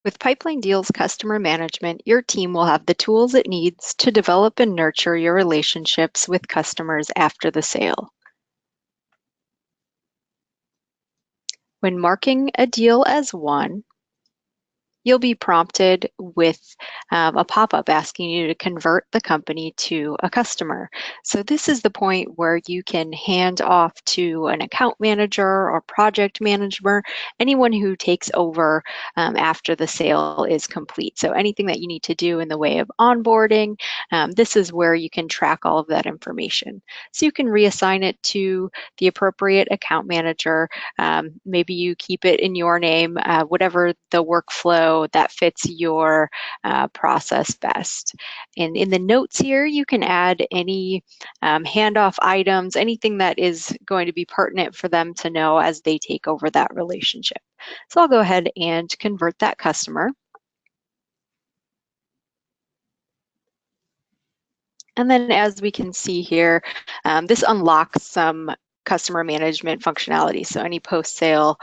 With PipelineDeals customer management, your team will have the tools it needs to develop and nurture your relationships with customers after the sale. When marking a deal as won, you'll be prompted with a pop-up asking you to convert the company to a customer. So this is the point where you can hand off to an account manager or project manager, anyone who takes over after the sale is complete. So anything that you need to do in the way of onboarding, this is where you can track all of that information. So you can reassign it to the appropriate account manager. Maybe you keep it in your name, whatever the workflow that fits your process best. And in the notes here, you can add any handoff items, anything that is going to be pertinent for them to know as they take over that relationship. So I'll go ahead and convert that customer. And then as we can see here, this unlocks some customer management functionality. So any post-sale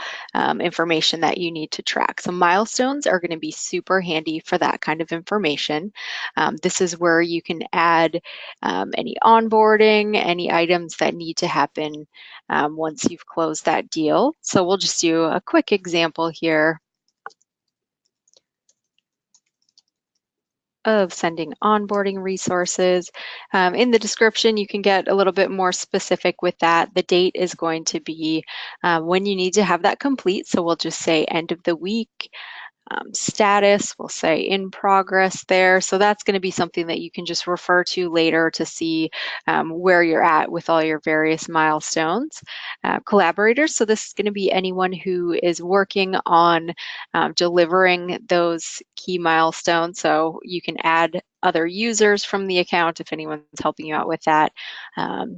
information that you need to track. So milestones are going to be super handy for that kind of information. This is where you can add any onboarding, any items that need to happen once you've closed that deal. So we'll just do a quick example here of sending onboarding resources. In the description, you can get a little bit more specific with that. The date is going to be when you need to have that complete. So we'll just say end of the week. Status, we'll say in progress there. So that's going to be something that you can just refer to later to see where you're at with all your various milestones. Collaborators, so this is going to be anyone who is working on delivering those key milestones. So you can add other users from the account if anyone's helping you out with that.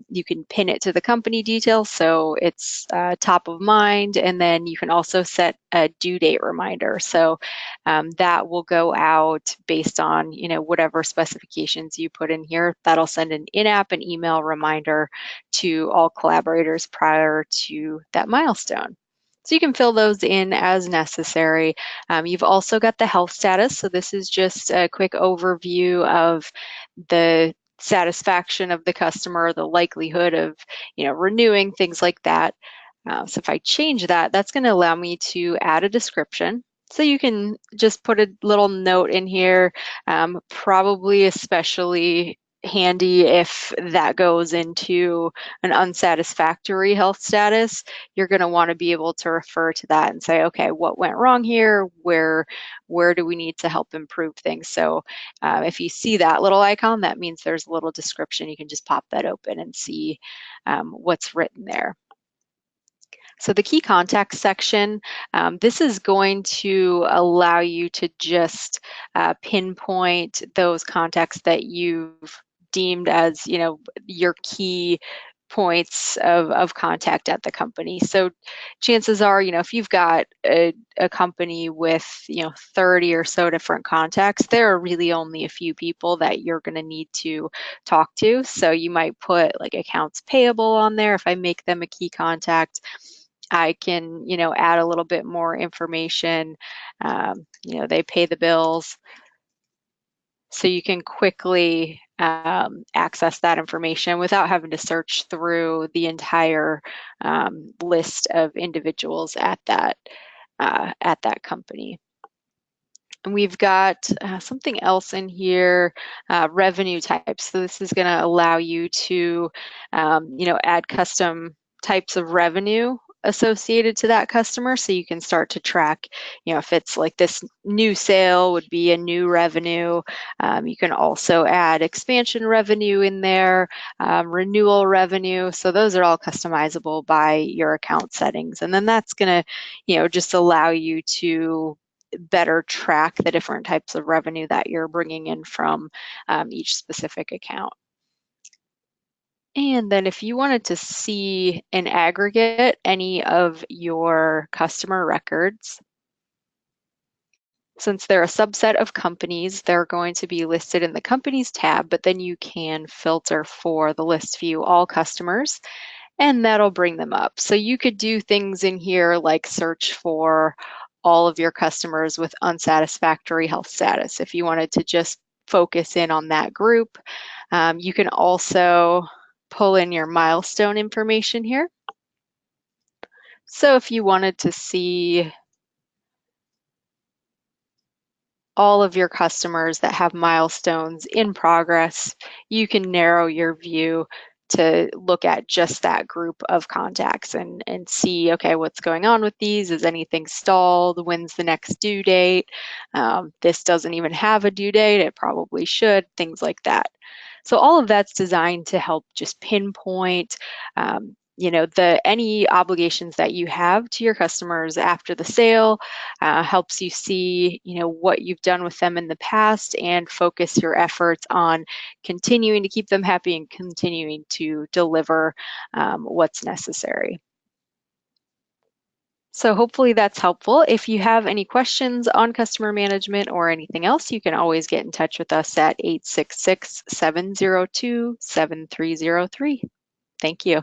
You can pin it to the company details so it's top of mind, and then you can also set a due date reminder. So that will go out based on whatever specifications you put in here. That'll send an in-app and email reminder to all collaborators prior to that milestone. So you can fill those in as necessary. You've also got the health status. So this is just a quick overview of the satisfaction of the customer, the likelihood of renewing, things like that. So if I change that, that's going to allow me to add a description. So you can just put a little note in here, probably especially handy if that goes into an unsatisfactory health status. You're going to want to be able to refer to that and say, okay, what went wrong here? Where do we need to help improve things? So if you see that little icon, that means there's a little description. You can just pop that open and see what's written there. So the key contacts section, this is going to allow you to just pinpoint those contacts that you've deemed as your key points of contact at the company. So chances are, if you've got a company with 30 or so different contacts, there are really only a few people that you're going to need to talk to. So you might put like accounts payable on there. If I make them a key contact, I can add a little bit more information. They pay the bills, so you can quickly access that information without having to search through the entire list of individuals at that company. And we've got something else in here, revenue types. So this is going to allow you to add custom types of revenue associated to that customer, so you can start to track if it's like this new sale would be a new revenue. You can also add expansion revenue in there, renewal revenue. So those are all customizable by your account settings, and then that's going to just allow you to better track the different types of revenue that you're bringing in from each specific account. And then if you wanted to see in aggregate any of your customer records, since they're a subset of companies, they're going to be listed in the companies tab, but then you can filter for the list view all customers, and that'll bring them up. So you could do things in here like search for all of your customers with unsatisfactory health status. If you wanted to just focus in on that group, you can also pull in your milestone information here. So if you wanted to see all of your customers that have milestones in progress, you can narrow your view to look at just that group of contacts and see, okay, what's going on with these? Is anything stalled? When's the next due date? This doesn't even have a due date. It probably should, things like that. So all of that's designed to help just pinpoint any obligations that you have to your customers after the sale, helps you see, what you've done with them in the past and focus your efforts on continuing to keep them happy and continuing to deliver what's necessary. So hopefully that's helpful. If you have any questions on customer management or anything else, you can always get in touch with us at 866-702-7303. Thank you.